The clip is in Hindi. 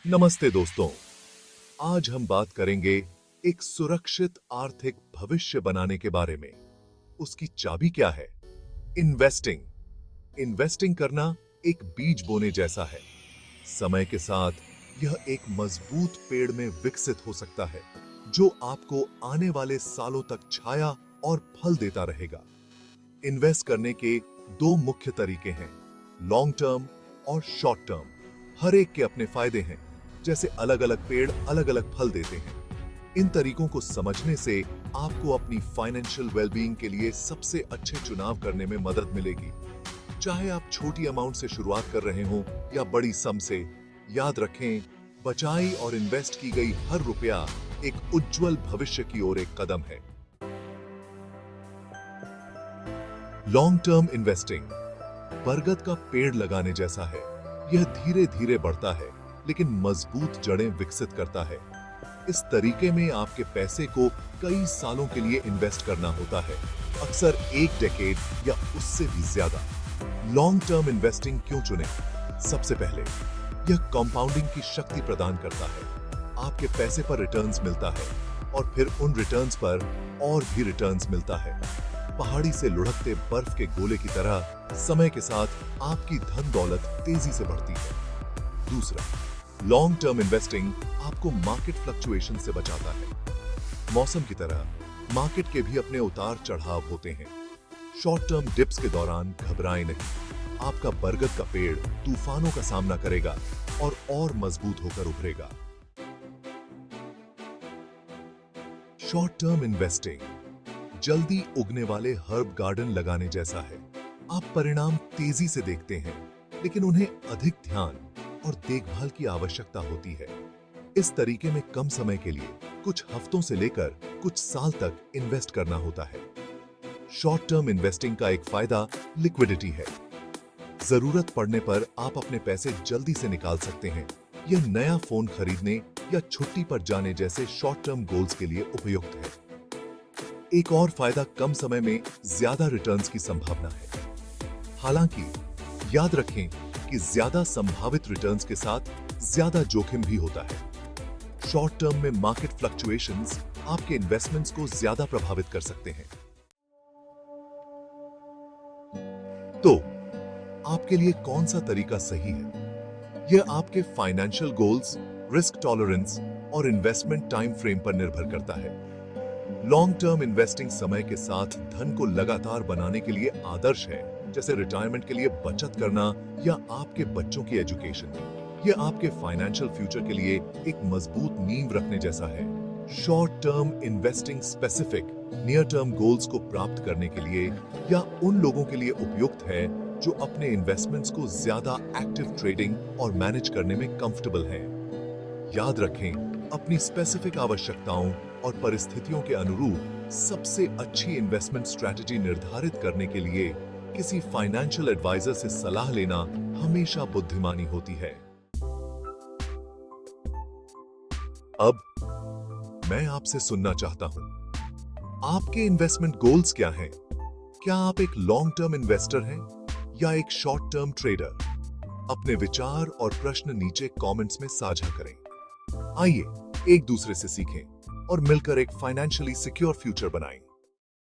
नमस्ते दोस्तों। आज हम बात करेंगे एक सुरक्षित आर्थिक भविष्य बनाने के बारे में। उसकी चाबी क्या है? इन्वेस्टिंग। इन्वेस्टिंग करना एक बीज बोने जैसा है। समय के साथ यह एक मजबूत पेड़ में विकसित हो सकता है जो आपको आने वाले सालों तक छाया और फल देता रहेगा। इन्वेस्ट करने के दो मुख्य तरीके हैं, लॉन्ग टर्म और शॉर्ट टर्म। हर एक के अपने फायदे हैं। जैसे अलग अलग पेड़ अलग अलग फल देते हैं। इन तरीकों को समझने से आपको अपनी फाइनेंशियल वेलबीइंग के लिए सबसे अच्छे चुनाव करने में मदद मिलेगी। चाहे आप छोटी अमाउंट से शुरुआत कर रहे हो या बड़ी सम से, याद रखें, बचाई और इन्वेस्ट की गई हर रुपया एक उज्जवल भविष्य की ओर एक कदम है। लॉन्ग टर्म इन्वेस्टिंग बरगद का पेड़ लगाने जैसा है। यह धीरे धीरे बढ़ता है लेकिन मजबूत जड़ें विकसित करता है। इस तरीके में आपके पैसे को कई सालों के लिए इन्वेस्ट करना होता है, अक्सर एक डेकेड या उससे भी ज्यादा। लॉन्ग टर्म इन्वेस्टिंग क्यों चुनें? सबसे पहले, यह कंपाउंडिंग की शक्ति प्रदान करता है। आपके पैसे पर रिटर्न्स मिलता है और फिर उन रिटर्न्स पर और भी रिटर्न्स मिलता है। पहाड़ी से लुढ़कते बर्फ के गोले की तरह समय के साथ आपकी धन दौलत तेजी से बढ़ती है। दूसरा, लॉन्ग टर्म इन्वेस्टिंग आपको मार्केट फ्लक्चुएशन से बचाता है। मौसम की तरह मार्केट के भी अपने उतार चढ़ाव होते हैं। शॉर्ट टर्म डिप्स के दौरान घबराएं नहीं। आपका बरगद का पेड़ तूफानों का सामना करेगा और मजबूत होकर उभरेगा। शॉर्ट टर्म इन्वेस्टिंग जल्दी उगने वाले हर्ब गार्डन लगाने जैसा है। आप परिणाम तेजी से देखते हैं लेकिन उन्हें अधिक ध्यान और देखभाल की आवश्यकता होती है। इस तरीके में कम समय के लिए, कुछ हफ्तों से लेकर कुछ साल तक इन्वेस्ट करना होता है। शॉर्ट टर्म इन्वेस्टिंग का एक फायदा लिक्विडिटी है। जरूरत पड़ने पर आप अपने पैसे जल्दी से निकाल सकते हैं। यह नया फोन खरीदने या छुट्टी पर जाने जैसे शॉर्ट टर्म गोल्स के लिए उपयुक्त है। एक और फायदा कम समय में ज्यादा रिटर्न्स की संभावना है। हालांकि याद रखें कि ज्यादा संभावित रिटर्न्स के साथ ज्यादा जोखिम भी होता है। शॉर्ट टर्म में मार्केट फ्लक्चुएशंस आपके इन्वेस्टमेंट्स को ज्यादा प्रभावित कर सकते हैं। तो आपके लिए कौन सा तरीका सही है? यह आपके फाइनेंशियल गोल्स, रिस्क टॉलरेंस और इन्वेस्टमेंट टाइम फ्रेम पर निर्भर करता है। लॉन्ग टर्म इन्वेस्टिंग समय के साथ धन को लगातार बनाने के लिए आदर्श है, जैसे रिटायरमेंट के लिए बचत करना या आपके बच्चों की एजुकेशन। यह आपके फाइनेंशियल फ्यूचर के लिए एक मजबूत नींव रखने जैसा है। Short term investing specific near term goals को प्राप्त करने के लिए या उन लोगों के लिए उपयुक्त है जो अपने इन्वेस्टमेंट्स को ज्यादा एक्टिव ट्रेडिंग और मैनेज करने में कंफर्टेबल हैं। याद रखें, अपनी स्पेसिफिक आवश्यकताओं और परिस्थितियों के अनुरूप सबसे अच्छी इन्वेस्टमेंट स्ट्रैटेजी निर्धारित करने के लिए किसी फाइनेंशियल एडवाइजर से सलाह लेना हमेशा बुद्धिमानी होती है। अब मैं आपसे सुनना चाहता हूं, आपके इन्वेस्टमेंट गोल्स क्या हैं? क्या आप एक लॉन्ग टर्म इन्वेस्टर हैं या एक शॉर्ट टर्म ट्रेडर? अपने विचार और प्रश्न नीचे कमेंट्स में साझा करें। आइए एक दूसरे से सीखें और मिलकर एक फाइनेंशियली सिक्योर फ्यूचर बनाएं।